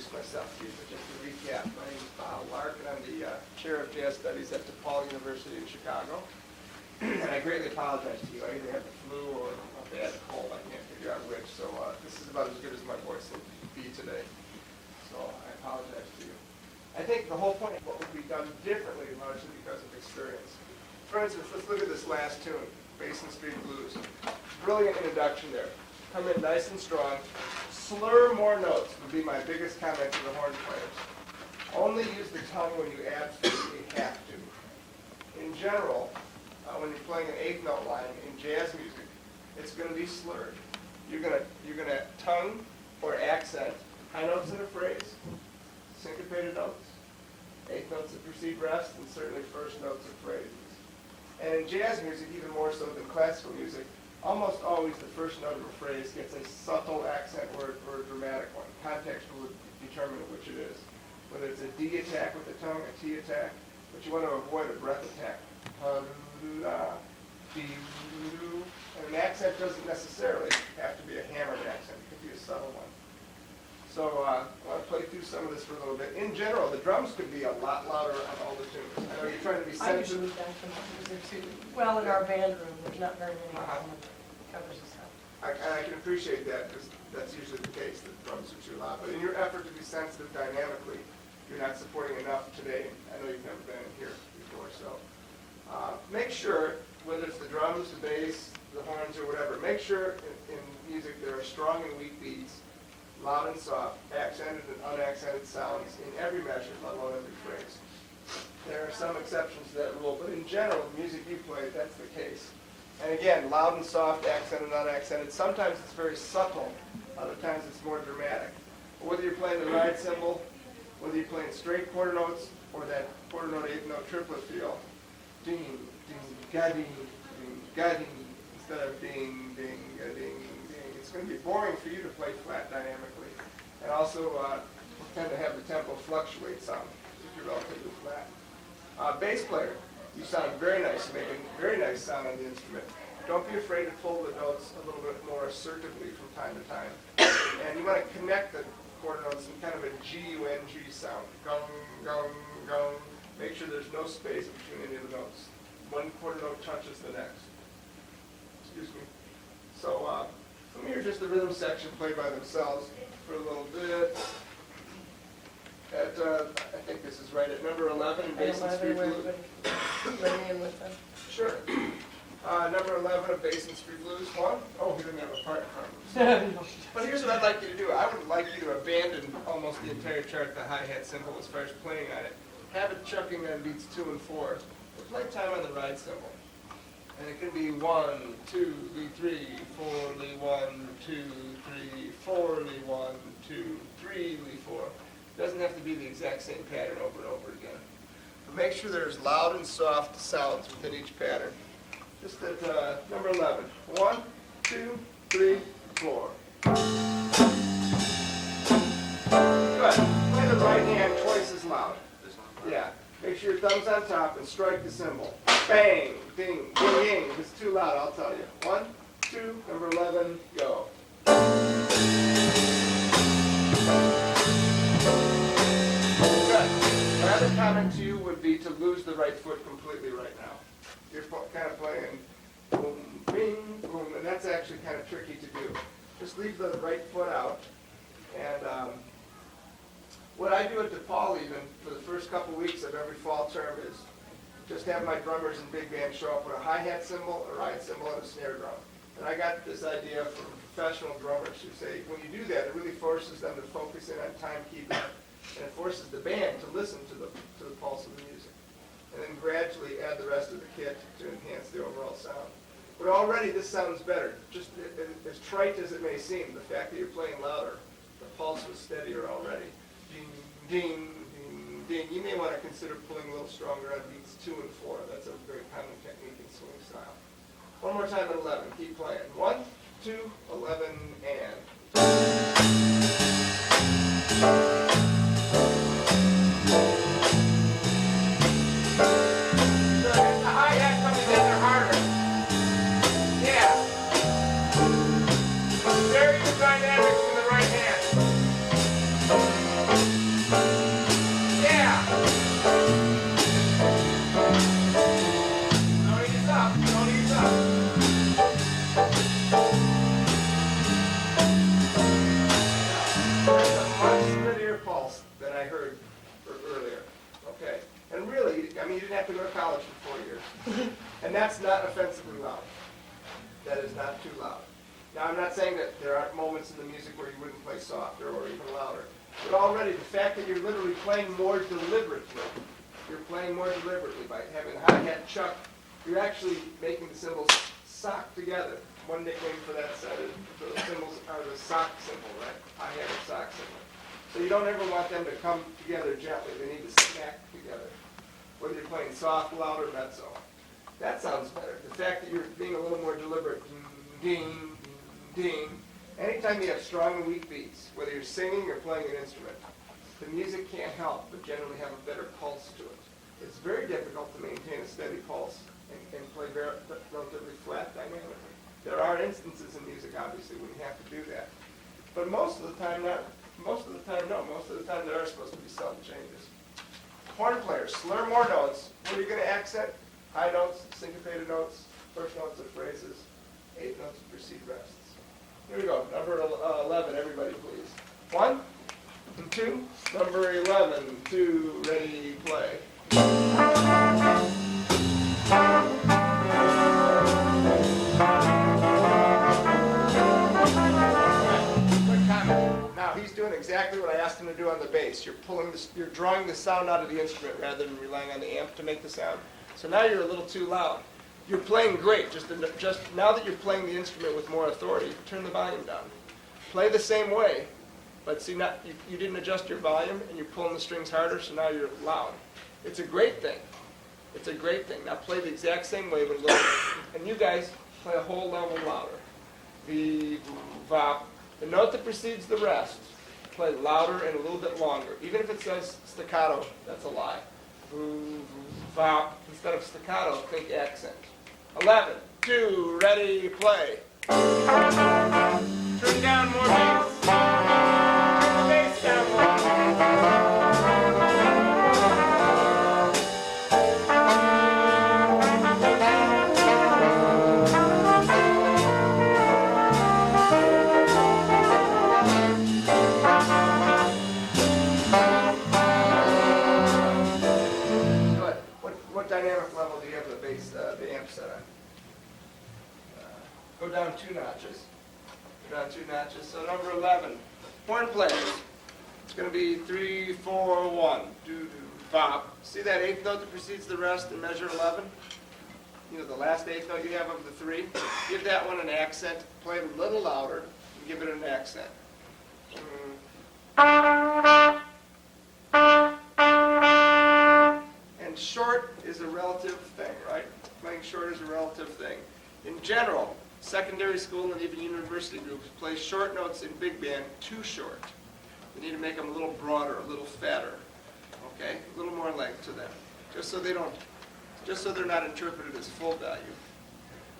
introduce myself to you, but just to recap, my name is Bob Lark, and I'm the Chair of Jazz Studies at DePaul University in Chicago. And I greatly apologize to you. I either have the flu or a bad cold. I can't figure out which, so this is about as good as my voice will be today. So I apologize to you. I think the whole point of what would be done differently largely because of experience. For instance, let's look at this last tune, Basin Street Blues. Brilliant introduction there. Come in nice and strong. Slur more notes would be my biggest comment to the horn players. Only use the tongue when you absolutely have to. In general, when you're playing an eighth note line in jazz music, it's going to be slurred. You're going to tongue or accent high notes in a phrase, syncopated notes, eighth notes that precede rest, and certainly first notes of phrases. And in jazz music, even more so than classical music, almost always the first note of a phrase gets a subtle accent word or a dramatic one. Context will determine which it is. Whether it's a D attack with the tongue, a T attack, but you want to avoid a breath attack. And an accent doesn't necessarily have to be a hammered accent. It could be a subtle one. So I want to play through some of this for a little bit. In general, the drums could be a lot louder on all the tunes. I know you're trying to be sensitive. I usually don't come too. Well, in our band room, there's not very many covers and stuff. I can appreciate that because that's usually the case, that the drums are too loud. But in your effort to be sensitive dynamically, you're not supporting enough today. I know you've never been in here before, so make sure, whether it's the drums, the bass, the horns, or whatever, make sure in music there are strong and weak beats, loud and soft, accented and unaccented sounds in every measure, let alone every phrase. There are some exceptions to that rule, but in general, the music you play, that's the case. And again, loud and soft, accented and unaccented. Sometimes it's very subtle, other times it's more dramatic. Whether you're playing the ride cymbal, whether you're playing straight quarter notes, or that quarter note, eighth note triplet feel, ding, ding, ga-ding, ding, ga-ding, instead of ding, ding, ga-ding, ding. It's going to be boring for you to play flat dynamically. And also tend to have the tempo fluctuate some if you're relatively flat. Bass player, you sound very nice. You make a very nice sound on the instrument. Don't be afraid to pull the notes a little bit more assertively from time to time. And you want to connect the quarter notes in kind of a G-U-N-G sound. Gong, gong, gong. Make sure there's no space between any of the notes. One quarter note touches the next. Excuse me. So let me hear just the rhythm section played by themselves for a little bit. At, I think this is right at number 11 in Basin Street Blues. Ready in with them. Sure. Number 11 of Basin Street Blues. One. Oh, he didn't have a part in front of him. But here's what I'd like you to do. I would like you to abandon almost the entire chart, the hi-hat cymbal, as far as playing on it. Have it chucking on beats 2 and 4. But play time on the ride cymbal. And it can be 1, 2, 3, 4, 1, 2, 3, 4, 1, 2, 3, 4. It doesn't have to be the exact same pattern over and over again. But make sure there's loud and soft sounds within each pattern. Just at number 11. 1, 2, 3, 4. Good. Play the right hand twice as loud. Yeah. Make sure your thumb's on top and strike the cymbal. Bang, ding, ding, ding. If it's too loud, I'll tell you. 1, 2, number 11, go. Good. My other comment to you would be to lose the right foot completely right now. You're kind of playing boom, bing, boom, and that's actually kind of tricky to do. Just leave the right foot out. And what I do at DePaul even for the first couple weeks of every fall term is just have my drummers and big band show up with a hi-hat cymbal, a ride cymbal, and a snare drum. And I got this idea from professional drummers who say when you do that, it really forces them to focus in on timekeeping, and it forces the band to listen to the pulse of the music. And then gradually add the rest of the kit to enhance the overall sound. But already this sounds better. Just as trite as it may seem, the fact that you're playing louder, the pulse was steadier already. Ding, ding, ding, ding. You may want to consider pulling a little stronger on beats 2 and 4. That's a very common technique in swing style. One more time at 11. Keep playing. 1, 2, 11, and. The hi-hat comes in there harder. Yeah. Very good dynamics in the right hand. you didn't have to go to college for 4 years. And that's not offensively loud. That is not too loud. Now, I'm not saying that there aren't moments in the music where you wouldn't play softer or even louder. But already, the fact that you're literally playing more deliberately, by having a hi-hat chuck, you're actually making the cymbals sock together. One nickname for that set is the cymbals are the sock cymbal, right? Hi-hat or sock cymbal. So you don't ever want them to come together gently. They need to smack together, whether you're playing soft, loud, or mezzo. That sounds better. The fact that you're being a little more deliberate, ding, ding. Anytime you have strong and weak beats, whether you're singing or playing an instrument, the music can't help but generally have a better pulse to it. It's very difficult to maintain a steady pulse and play relatively flat dynamically. There are instances in music, obviously, when you have to do that. But most of the time, not. Most of the time, no. Most of the time, there are supposed to be subtle changes. Horn players, slur more notes. What are you going to accent? High notes, syncopated notes, first notes of phrases, 8 notes of precede rests. Here we go. Number 11, everybody, please. 1 and 2. Number 11, 2, ready, play. Now he's doing exactly what I asked him to do on the bass. You're drawing the sound out of the instrument rather than relying on the amp to make the sound. So now you're a little too loud. You're playing great. Just now that you're playing the instrument with more authority, turn the volume down. Play the same way, but see, you didn't adjust your volume and you're pulling the strings harder, so now you're loud. It's a great thing. It's a great thing. Now play the exact same way, but lower. And you guys play a whole level louder. V, vop. The note that precedes the rest, play louder and a little bit longer. Even if it says staccato, that's a lie. V, vop. Instead of staccato, think accent. 11, 2, ready, play. Turn down more bass. Turn the bass down more. What dynamic level do you have the bass, the amp set on? Go down 2 notches. Go down 2 notches. So number 11, horn players. It's going to be 3, 4, 1. Do, do, bop. See that 8th note that precedes the rest in measure 11? You know, the last 8th note you have of the 3? Give that one an accent. Play it a little louder and give it an accent. And short is a relative thing, right? Playing short is a relative thing. In general, secondary school and even university groups play short notes in big band too short. They need to make them a little broader, a little fatter, okay? A little more length to them, just so they're not interpreted as full value.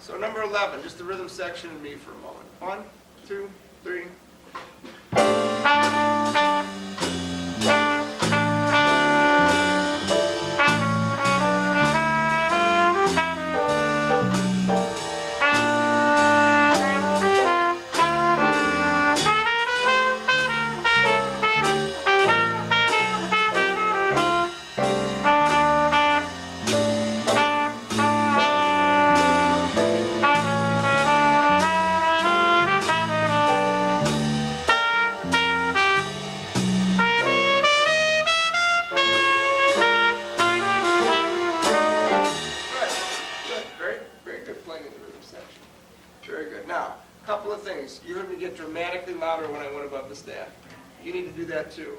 So number 11, just the rhythm section and me for a moment. 1, 2, 3. You need to do that too.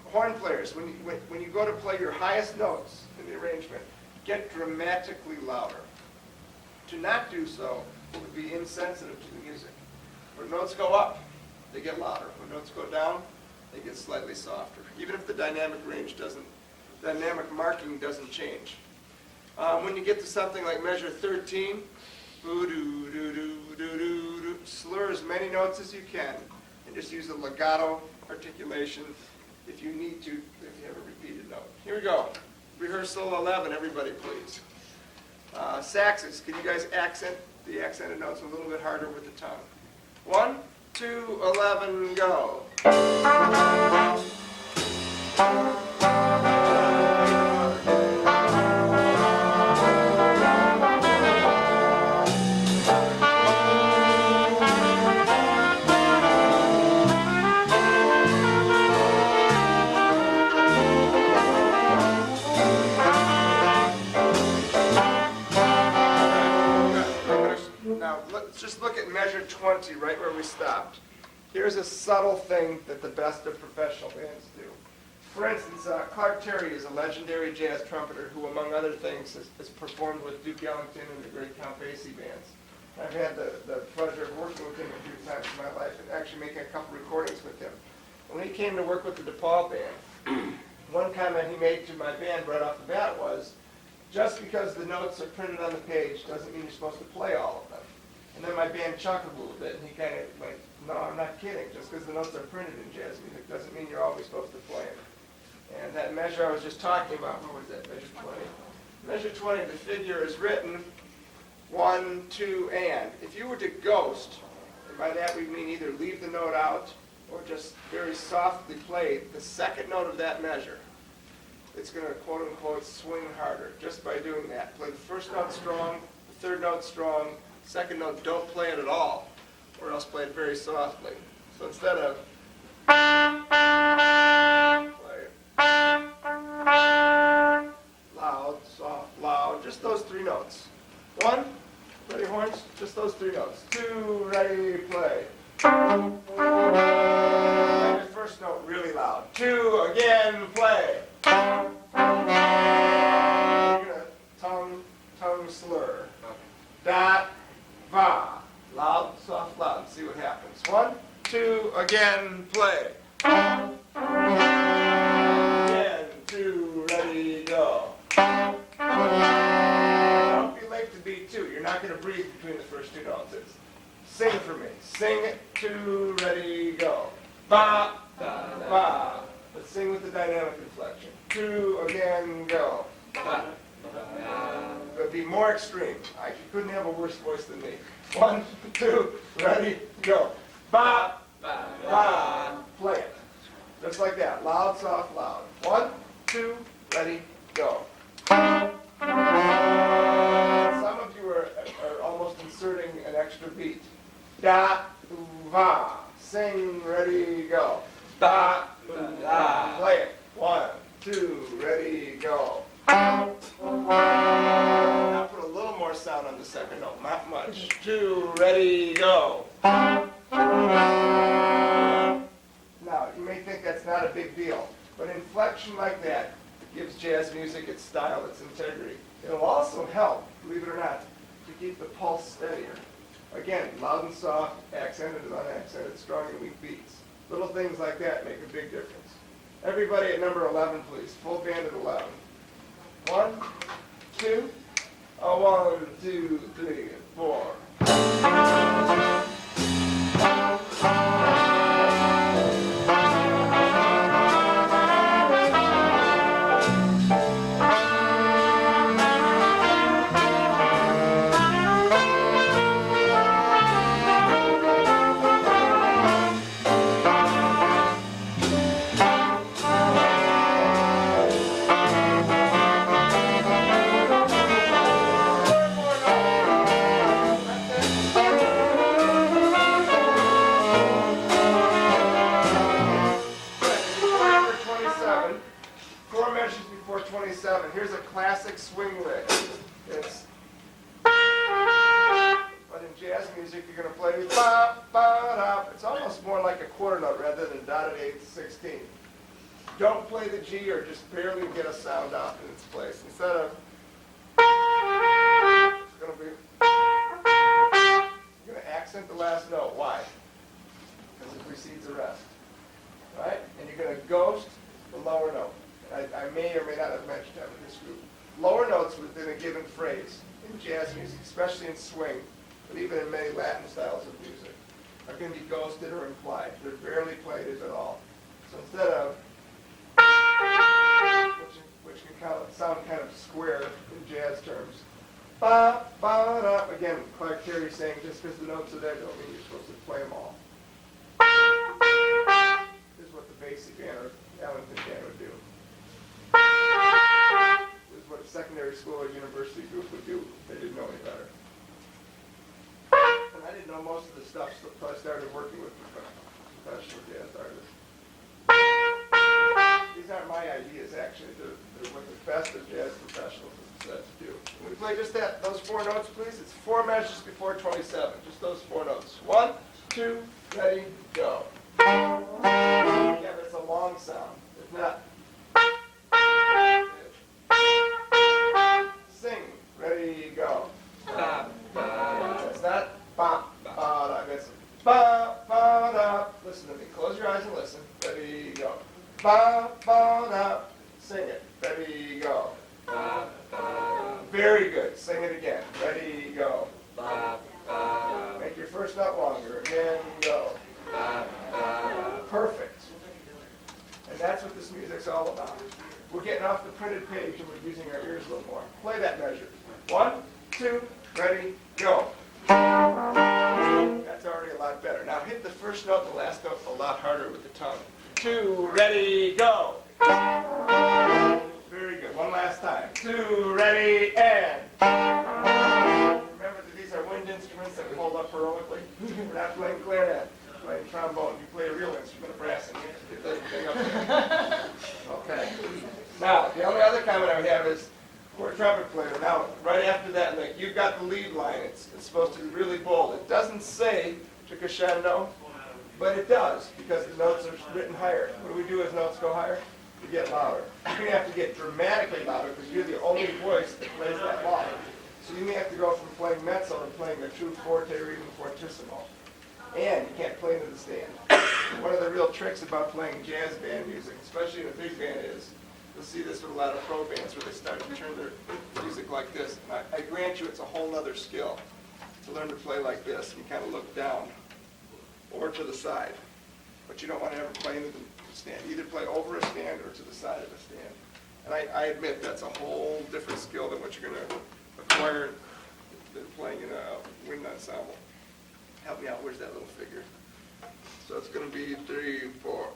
Horn players, when you go to play your highest notes in the arrangement, get dramatically louder. To not do so would be insensitive to the music. When notes go up, they get louder. When notes go down, they get slightly softer. Even if the dynamic marking doesn't change. When you get to something like measure 13, slur as many notes as you can. And just use a legato articulation if you need to, if you have a repeated note. Here we go. Rehearsal 11, everybody please. Saxes, can you guys accent the accented notes a little bit harder with the tongue? 1, 2, 11, go. 20, right where we stopped. Here's a subtle thing that the best of professional bands do. For instance, Clark Terry is a legendary jazz trumpeter who, among other things, has performed with Duke Ellington and the great Count Basie bands. I've had the pleasure of working with him a few times in my life and actually making a couple recordings with him. When he came to work with the DePaul band, one comment he made to my band right off the bat was, just because the notes are printed on the page doesn't mean you're supposed to play all of them. And then my band chuckled a little bit, and he kind of like, no, I'm not kidding. Just because the notes are printed in jazz music doesn't mean you're always supposed to play them. And that measure I was just talking about, what was that, measure 20? Measure 20, the figure is written 1, 2, and. If you were to ghost, and by that we mean either leave the note out or just very softly play the second note of that measure, it's going to quote-unquote swing harder just by doing that. Play the first note strong, the third note strong, second note don't play it at all, or else play it very softly. So instead of loud, soft, loud, just those 3 notes. 1, ready horns, just those 3 notes. 2, ready, play. And the first note really loud. 2, again, play. You're gonna tongue slur. Da, va. Loud, soft, loud. See what happens. 1, 2, again, play. Again, 2, ready, go. Don't be late to beat 2. You're not going to breathe between the first 2 notes. It's sing for me. Sing, 2, ready, go. Ba, ba. Let's sing with the dynamic inflection. 2, again, go. Ba, ba. It'd be more extreme. You couldn't have a worse voice than me. 1, 2, ready, go. Ba, ba, ba. Play it. Just like that. Loud, soft, loud. 1, 2, ready, go. Some of you are almost inserting an extra beat. Da, va. Sing, ready, go. Da, da. Play it. 1, 2, ready, go. Now put a little more sound on the second note, not much. 2, ready, go. Now, you may think that's not a big deal, but inflection like that gives jazz music its style, its integrity. It'll also help, believe it or not, to keep the pulse steadier. Again, loud and soft, accented and unaccented, strong and weak beats. Little things like that make a big difference. Everybody at number 11, please. Full band at 11. 1, 2, 1, 2, 3, 4. Here's a classic swing lick. It's, but in jazz music, you're going to play ba, ba, da. It's almost more like a quarter note rather than dotted 8th, 16th. Don't play the G or just barely get a sound out in its place. Instead of, it's going to be, you're going to accent the last note. Why? Because it precedes the rest. Right? And you're going to ghost the lower note. I may or may not have mentioned that with this group. Lower notes within a given phrase in jazz music, especially in swing, but even in many Latin styles of music, are going to be ghosted or implied. They're barely played at all. So instead of, which can sound kind of square in jazz terms, ba, ba, da. Again, Clark Terry saying just because the notes are there don't mean you're supposed to play them all. This is what the Basin band or Ellington band would do. This is what a secondary school or university group would do if they didn't know any better. And I didn't know most of the stuff until I started working with professional jazz artists. These aren't my ideas, actually. They're what the best of jazz professionals have said to do. Can we play just those 4 notes, please? It's 4 measures before 27. Just those 4 notes. 1, 2, ready, go. Yeah, but it's a long sound. If not, sing, ready, go. It's not ba, ba, da. It's ba, ba, da. Listen to me. Close your eyes and listen. Ready, go. Ba, ba, da. Sing it. Ready, go. Very good. Sing it again. Ready, go. Make your first note longer. Again, go. Perfect. And that's what this music's all about. We're getting off the printed page and we're using our ears a little more. Play that measure. 1, 2, ready, go. That's already a lot better. Now hit the first note and the last note a lot harder with the tongue. 2, ready, go. Very good. One last time. 2, ready, and. Remember that these are wind instruments that we hold up heroically. We're not playing clarinet, we're playing trombone. You play a real instrument, a brass, and you get that thing up there. Okay. Now, the only other comment I would have is, for a trumpet player, now, right after that, like, you've got the lead line. It's supposed to be really bold. It doesn't say to crescendo, but it does, because the notes are written higher. What do we do as notes go higher? We get louder. You're going to have to get dramatically louder, because you're the only voice that plays that loud. So you may have to go from playing mezzo to playing a true forte or even fortissimo. And you can't play into the stand. One of the real tricks about playing jazz band music, especially in a big band, is you'll see this with a lot of pro bands where they start to turn their music like this. And I grant you it's a whole other skill to learn to play like this. You kind of look down or to the side. But you don't want to ever play into the stand. Either play over a stand or to the side of a stand. And I admit that's a whole different skill than what you're going to acquire than playing in a wind ensemble. Help me out. Where's that little figure? So it's going to be 3, 4.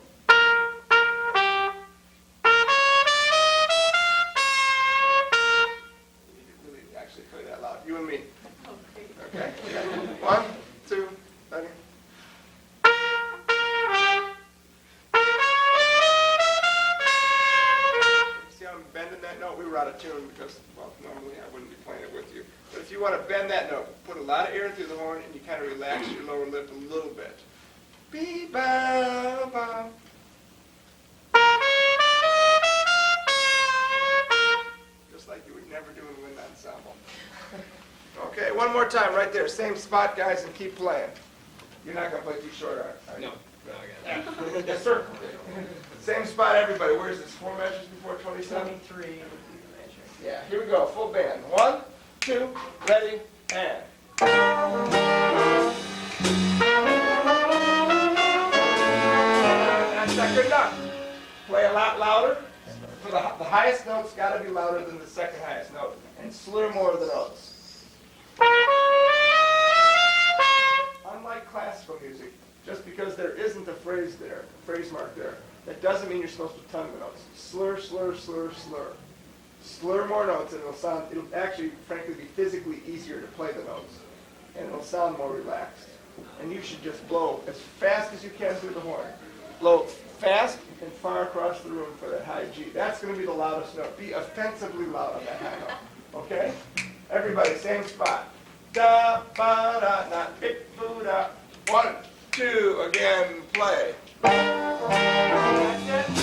Actually play that loud. You and me. Okay. 1, 2, ready. See how I'm bending that note? We were out of tune because, well, normally I wouldn't be playing it with you. But if you want to bend that note, put a lot of air through the horn and you kind of relax your lower lip a little bit. Be ba ba. Just like you would never do in a wind ensemble. Okay, one more time right there. Same spot, guys, and keep playing. You're not going to play too short, are you? No, I got it. Yes, sir. Same spot, everybody. Where is this? 4 measures before 27? 23 would be the measure. Yeah, here we go. Full band. 1, 2, ready, and. That's not good enough. Play a lot louder. So the highest note's got to be louder than the second highest note. And slur more of the notes. Unlike classical music, just because there isn't a phrase there, a phrase mark there, that doesn't mean you're supposed to tongue the notes. Slur, slur, slur, slur. Slur more notes and it'll actually, frankly, be physically easier to play the notes. And it'll sound more relaxed. And you should just blow as fast as you can through the horn. Blow fast and far across the room for that high G. That's going to be the loudest note. Be offensively loud on that high note. Okay? Everybody, same spot. Da, ba, da, not bip, boo, da. 1, 2, again, play. That's it.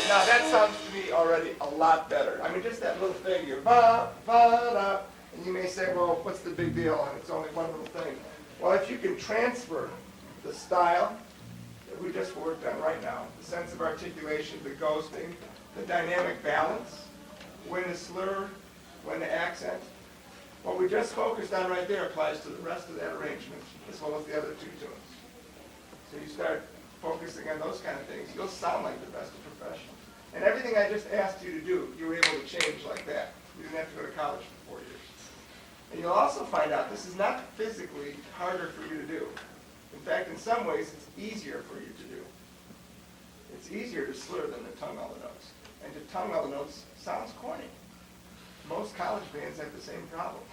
Now that sounds to me already a lot better. I mean, just that little figure, ba, ba, da. And you may say, well, what's the big deal? And it's only one little thing. Well, if you can transfer the style that we just worked on right now, the sense of articulation, the ghosting, the dynamic balance, when to slur, when to accent, what we just focused on right there applies to the rest of that arrangement, as well as the other 2 tunes. So you start focusing on those kind of things, you'll sound like the best of professionals. And everything I just asked you to do, you were able to change like that. You didn't have to go to college for 4 years. And you'll also find out this is not physically harder for you to do. In fact, in some ways, it's easier for you to do. It's easier to slur than to tongue all the notes. And to tongue all the notes sounds corny. Most college bands have the same problem.